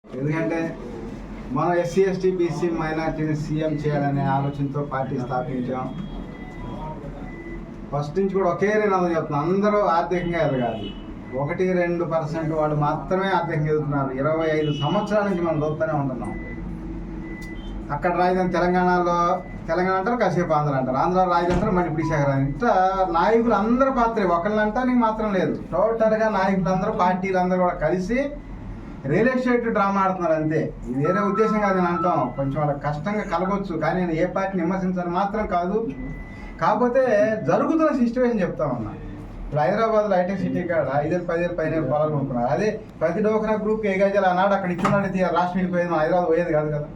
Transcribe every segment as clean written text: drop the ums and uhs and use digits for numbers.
ఎందుకంటే మనం SC ST BC మైనార్టీని CM చేయాలనే ఆలోచనతో పార్టీ స్థాపించాం. ఫస్ట్ నుంచి కూడా ఒకే నేను చెప్తున్నాను, అందరూ ఆర్థికంగా ఎదగాలి. 1-2% వాళ్ళు మాత్రమే ఆర్థికంగా ఎదుగుతున్నారు. 25 సంవత్సరాల నుంచి మనం చూస్తూనే ఉంటున్నాం. అక్కడ రాజధాని తెలంగాణ అంటారు, కాసేపు ఆంధ్ర అంటారు, ఆంధ్ర రాజధాని అంటారు, మళ్ళీ విశాఖరాజధాని. ఇట్లా నాయకులు అందరూ పాత్రే, ఒకళ్ళంటానికి మాత్రం లేదు. టోటల్గా నాయకులందరూ పార్టీలందరూ కూడా కలిసి రియల్ ఎస్టేట్ డ్రామా ఆడుతున్నారు అంతే. ఇది వేరే ఉద్దేశం కాదు నేను అంటాం. కొంచెం వాళ్ళకి కష్టంగా కలగొచ్చు, కానీ నేను ఏ పార్టీని విమర్శించాలి మాత్రం కాదు. కాకపోతే జరుగుతున్న సిచ్యువేషన్ చెప్తా ఉన్నా. ఇప్పుడు హైదరాబాద్లో హైటెక్ సిటీ కాడ 5,000-10,000 పైన పొలాలు కొనుక్కున్నారు. అదే ప్రతి డోకరా గ్రూప్ ఏ గజాలు అన్నాడు అక్కడ ఇచ్చున్నాడు, రాష్ట్రం వెళ్ళిపోయేది, మన హైదరాబాద్ పోయేది కాదు కదా.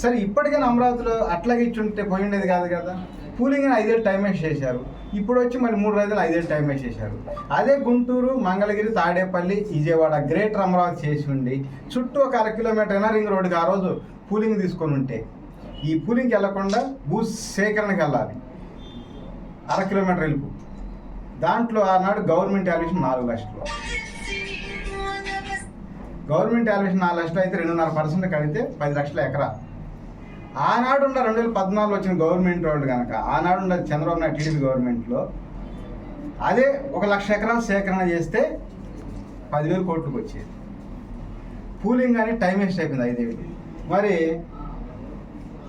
సరే ఇప్పటికైనా అమరావతిలో అట్లాగే ఇచ్చుంటే పోయిండేది కాదు కదా. కూలింగ్ 5 ఏళ్ళు టైం వేస్ట్ చేశారు. ఇప్పుడు వచ్చి మళ్ళీ 3 రోజులు 5 ఏళ్ళు టైం వేస్ట్ చేశారు. అదే గుంటూరు, మంగళగిరి, తాడేపల్లి, విజయవాడ, గ్రేటర్ అమరావతి చేసి ఉండి చుట్టూ ఒక 1 కిలోమీటర్ అయినా రింగ్ రోడ్డుకి ఆ రోజు పూలింగ్ తీసుకొని ఉంటే, ఈ పూలింగ్కి వెళ్లకుండా భూ సేకరణకి వెళ్ళాలి 1/2 కిలోమీటర్ వెళ్ళిపో. దాంట్లో ఆనాడు గవర్నమెంట్ వాల్యుయేషన్ 4 లక్షలు. గవర్నమెంట్ వాల్యుయేషన్ 4 లక్షలు అయితే 2.5% కడితే 10 లక్షల ఎకరా. ఆనాడు ఉన్న 2014 వచ్చిన గవర్నమెంట్ వాళ్ళు కనుక, ఆనాడు ఉన్న చంద్రబాబు నాయుడు టీడీపీ గవర్నమెంట్లో అదే 1 లక్ష ఎకరాలు సేకరణ చేస్తే 10,000 కోట్లకు వచ్చేది. పూలింగ్ కానీ టైం వేస్ట్ అయిపోయింది 5 ఏళ్ళు. మరి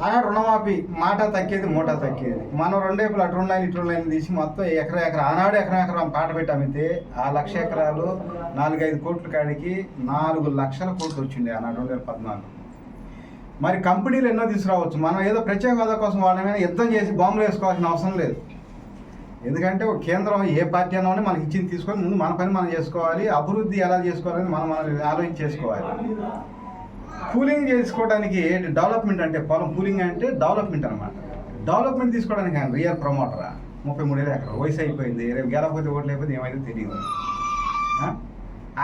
ఆనాడు రుణమాఫీ మాట తక్కేది, మూట తక్కేది. మనం 2 వైపులు అటు లైన్ ఇటు లైన్ తీసి మొత్తం ఎకరా ఆనాడు ఎకరం పాట పెట్టి అమ్మితే ఆ 1 లక్ష ఎకరాలు 4-5 కోట్ల కాడికి 4 లక్షల కోట్లు వచ్చిండే ఆనాడు 2014. మరి కంపెనీలు ఎన్నో తీసుకురావచ్చు. మనం ఏదో ప్రత్యేక హోదా కోసం వాళ్ళ మీద యుద్ధం చేసి బాంబులు వేసుకోవాల్సిన అవసరం లేదు. ఎందుకంటే ఒక కేంద్రం ఏ పార్టీ అన్నా మనకి ఇచ్చింది తీసుకొని ముందు మన పని మనం చేసుకోవాలి. అభివృద్ధి ఎలా చేసుకోవాలని మనం ఆలోచించి చేసుకోవాలి. పూలింగ్ చేసుకోవడానికి డెవలప్మెంట్ అంటే పొలం పూలింగ్ అంటే డెవలప్మెంట్ అనమాట. డెవలప్మెంట్ తీసుకోవడానికి ఆయన రియల్ ప్రమోటరా. 33 ఎకరాలు వయసు అయిపోయింది, రేపు గెలకపోతే ఓట్లు అయిపోతే ఏమైతే తెలియదు.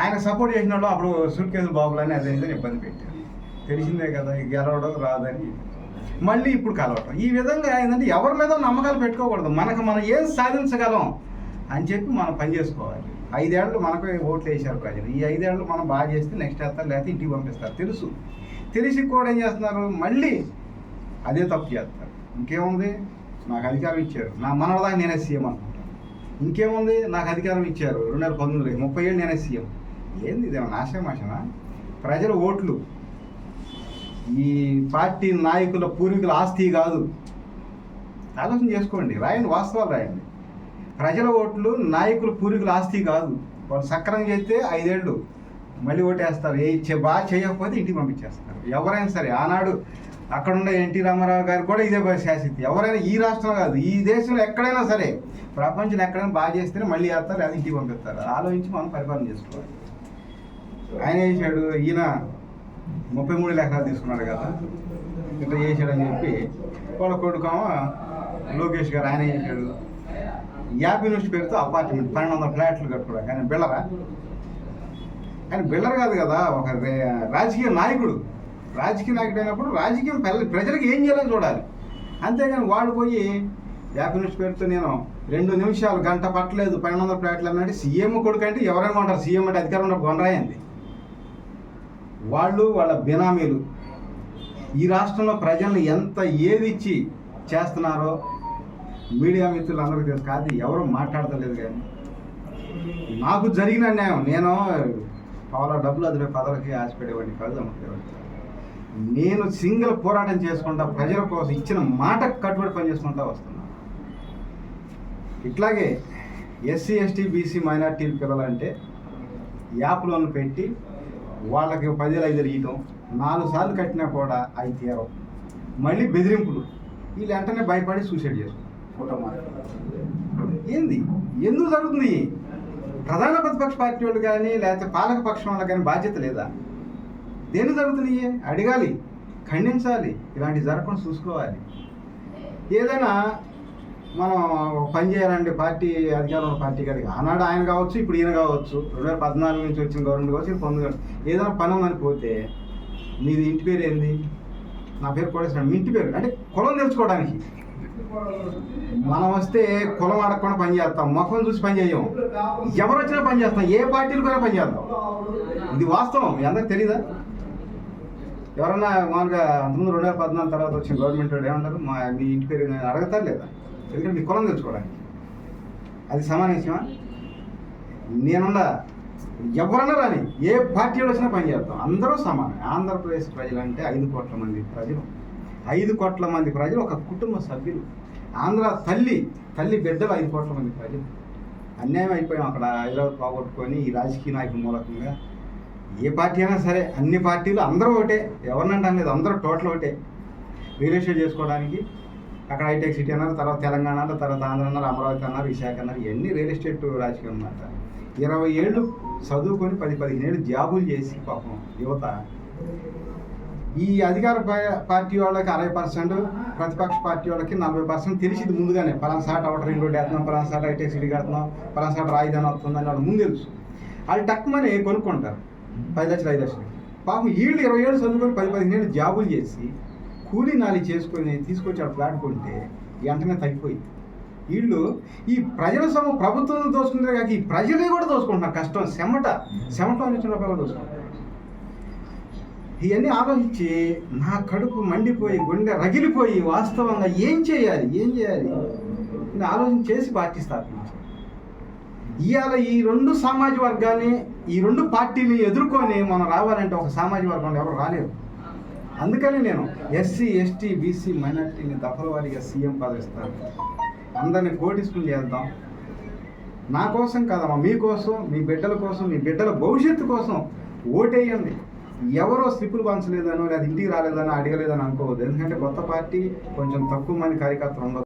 ఆయన సపోర్ట్ చేసిన వాళ్ళు అప్పుడు సూట్ కేసులు బాబులని అదేంటని ఇబ్బంది పెట్టారు. తెలిసిందే కదా, గెలవడం రాదని మళ్ళీ ఇప్పుడు కలవటం. ఈ విధంగా ఏంటంటే ఎవరి మీద నమ్మకాలు పెట్టుకోకూడదు. మనం ఏం సాధించగలం అని చెప్పి మనం పని చేసుకోవాలి. 5 ఏళ్ళు మనకు ఓట్లు వేసారు ప్రజలు. ఈ 5 ఏళ్ళు మనం బాగా చేస్తే నెక్స్ట్ వేస్తారు, లేకపోతే ఇంటికి పంపిస్తారు. తెలిసి కూడా ఏం చేస్తున్నారు, మళ్ళీ అదే తప్పు చేస్తారు. ఇంకేముంది, నాకు అధికారం ఇచ్చారు, నా మనవదాకా నేనే సీఎం అనుకుంటాను. ఇంకేముంది, నాకు అధికారం ఇచ్చారు 2019 30 ఏళ్ళు నేనే సీఎం. ఏంది ఇదేమో నాశనమాషనా? ప్రజల ఓట్లు ఈ పార్టీ నాయకుల పూర్వీకుల ఆస్తి కాదు. ఆలోచన చేసుకోండి, రాయండి, వాస్తవాలు రాయండి. ప్రజల ఓట్లు నాయకుల పూర్వీకుల ఆస్తి కాదు. వాళ్ళు సక్రమం చేస్తే 5 ఏళ్ళు మళ్ళీ ఓటేస్తారు. బాగా చేయకపోతే ఇంటికి పంపించేస్తారు. ఎవరైనా సరే, ఆనాడు అక్కడున్న ఎన్టీ రామారావు గారు కూడా ఇదే శాసితి. ఎవరైనా ఈ రాష్ట్రంలో కాదు, ఈ దేశంలో ఎక్కడైనా సరే, ప్రపంచంలో ఎక్కడైనా బాగా చేస్తేనే మళ్ళీ వేస్తారు, అది ఇంటికి పంపిస్తారు. ఆలోచించి మనం పరిపాలన చేసుకోవాలి. ఆయన చేశాడు, ఈయన 33 ఎకరాలు తీసుకున్నాడు కదా, ఇట్లా చేశాడని చెప్పి వాళ్ళ కొడుకేమో లోకేష్ గారు ఆయన చేశాడు. 50 నుంచి పేరుతో అపార్ట్మెంట్ 1200 ఫ్లాట్లు కట్టుకోవడం. కానీ బిళ్ళరా? ఆయన బిళ్ళర్ కాదు కదా, ఒక రాజకీయ నాయకుడు. రాజకీయ నాయకుడు అయినప్పుడు రాజకీయం ప్రజలకు ఏం చేయాలని చూడాలి. అంతేగాని వాడు పోయి 50 నుంచి పేరుతో నేను 2 నిమిషాలు గంట పట్టలేదు 1200 ఫ్లాట్లు అన్నాడు. సీఎం కొడుకు అంటే ఎవరైనా కొంటారు. సీఎం అంటే అధికారం ఉన్నప్పుడు కొనరాయింది. వాళ్ళు వాళ్ళ బినామీలు ఈ రాష్ట్రంలో ప్రజల్ని ఎంత ఏది ఇచ్చి చేస్తున్నారో మీడియా మిత్రులు అందరికీ తెలుసు. కాదు ఎవరు మాట్లాడతలేదు. కానీ నాకు జరిగిన న్యాయం, నేను పావుల డబ్బులు అదిలే పదవికి ఆశపడేవాడిని కాదు, అమ్మకేవాడిని. నేను సింగిల్ పోరాటం చేసుకుంటా, ప్రజల కోసం ఇచ్చిన మాటకు కట్టుబడి పని చేసుకుంటా వస్తున్నా. ఇట్లాగే ఎస్సీ ఎస్టీ బీసీ మైనార్టీల పిల్లలంటే యాప్ లోన్లు పెట్టి వాళ్ళకి 10,000 ఇవ్వటం, 4 సార్లు కట్టినా కూడా అవి తీరవు. మళ్ళీ బెదిరింపులు. వీళ్ళు వెంటనే భయపడి సూసైడ్ చేసుకుంటారు. ఫోటో ఏంది, ఎందుకు జరుగుతుంది? ప్రధాన ప్రతిపక్ష పార్టీ వాళ్ళు కానీ లేకపోతే పాలక పక్షం వాళ్ళకి కానీ బాధ్యత లేదా? దేని జరుగుతున్నాయి అడగాలి, ఖండించాలి. ఇలాంటివి జరగకుండా చూసుకోవాలి. ఏదైనా మనం పని చేయాలండి పార్టీ అధికారంలో పార్టీ గారికి. ఆనాడు ఆయన కావచ్చు, ఇప్పుడు ఈయన కావచ్చు, 2014 నుంచి వచ్చిన గవర్నమెంట్ కావచ్చు, ఇది పొందగలరు. ఏదైనా పని ఉందని పోతే మీది ఇంటి పేరు ఏంది, నా పేరు కోటేశ్వర, మీ ఇంటి పేరు అంటే కులం తెలుసుకోవడానికి. మనం వస్తే కులం అడగకుండా పని చేస్తాం, ముఖం చూసి పని చేయం. ఎవరు వచ్చినా పని చేస్తాం, ఏ పార్టీలు కూడా పని చేస్తాం. ఇది వాస్తవం, మీ అందరికి తెలీదా? ఎవరన్నా మామూలుగా అంతకుముందు 2014 తర్వాత వచ్చిన గవర్నమెంట్ వాడు ఏమంటారు, మీ ఇంటి పేరు నేను అడగతారు లేదా? ఎందుకంటే మీ కులం తెలుసుకోవడానికి. అది సమాన విషయమా? నేనుండా ఎవరన్నా రాని, ఏ పార్టీ వచ్చినా పని చేస్తాం, అందరూ సమానం. ఆంధ్రప్రదేశ్ ప్రజలు అంటే 5 కోట్ల మంది ప్రజలు. 5 కోట్ల మంది ప్రజలు ఒక కుటుంబ సభ్యులు. ఆంధ్ర తల్లి బిడ్డలు 5 కోట్ల మంది ప్రజలు. అన్యాయం అయిపోయాం అక్కడ. హైదరాబాద్ పోగొట్టుకొని ఈ రాజకీయ నాయకుల మూలకంగా ఏ పార్టీ అయినా సరే, అన్ని పార్టీలు అందరూ ఒకటే, ఎవరినంటాం లేదు, అందరూ టోటల్ ఒకటే. రియల్ ఎస్టేట్ చేసుకోవడానికి అక్కడ హైటెక్ సిటీ అన్నారు, తర్వాత తెలంగాణ అన్నారు, తర్వాత ఆంధ్ర అన్నారు, అమరావతి అన్నారు, విశాఖ అన్నారు. ఇవన్నీ రియల్ ఎస్టేట్ రాజకీయం అన్నమాట. 20 ఏళ్ళు చదువుకొని 10-15 ఏళ్ళు జాబులు చేసి పాపం యువత, ఈ అధికార పార్టీ వాళ్ళకి 60%, ప్రతిపక్ష పార్టీ వాళ్ళకి 40% తెలిసింది ముందుగానే. పలానా సాట అవుటర్ రింగ్ రోడ్ వేస్తున్నాం, పలానా సాట హైటెక్ సిటీ కడుతున్నాం, పలానా సాట రాజధాని వస్తుందని వాళ్ళు ముందు తెలుసు. వాళ్ళు టక్కుమని కొనుక్కుంటారు 10 లక్షలు 5 లక్షలు. పాపం వీళ్ళు 20 ఏళ్ళు చదువుకొని 10-15 ఏళ్ళు జాబులు చేసి కూలీ నాలి చేసుకొని తీసుకొచ్చి ఆ ఫ్లాట్ కొంటే వెంటనే తగ్గిపోయింది. వీళ్ళు ఈ ప్రజల సొమ్ము ప్రభుత్వం దోసుకుంటారు కాక ఈ ప్రజలే కూడా దోసుకుంటున్నారు. కష్టం చెమట వచ్చిన రూపాయలు దోసుకుంటారు. ఇవన్నీ ఆలోచించి నా కడుపు మండిపోయి, గుండె రగిలిపోయి, వాస్తవంగా ఏం చేయాలి నేను ఆలోచన చేసి పార్టీ స్థాపించాను. ఇవాళ ఈ 2 సామాజిక వర్గాన్ని, ఈ 2 పార్టీని ఎదుర్కొని మనం రావాలంటే ఒక సామాజిక వర్గంలో ఎవరు రాలేరు. అందుకని నేను ఎస్సీ, ఎస్టీ, బీసీ, మైనార్టీని దఫల వారీగా సీఎం పదవి ఇస్తాను. అందరినీ కోటిస్పులు చేద్దాం. నా కోసం కాదమ్మా, మీకోసం, మీ బిడ్డల కోసం, మీ బిడ్డల భవిష్యత్తు కోసం ఓటేయండి. ఎవరో స్లిప్పులు పంచలేదనో లేదా ఇంటికి రాలేదనో అడగలేదని అనుకోవద్దు. ఎందుకంటే కొత్త పార్టీ కొంచెం తక్కువ మంది కార్యకర్తలు ఉండదు.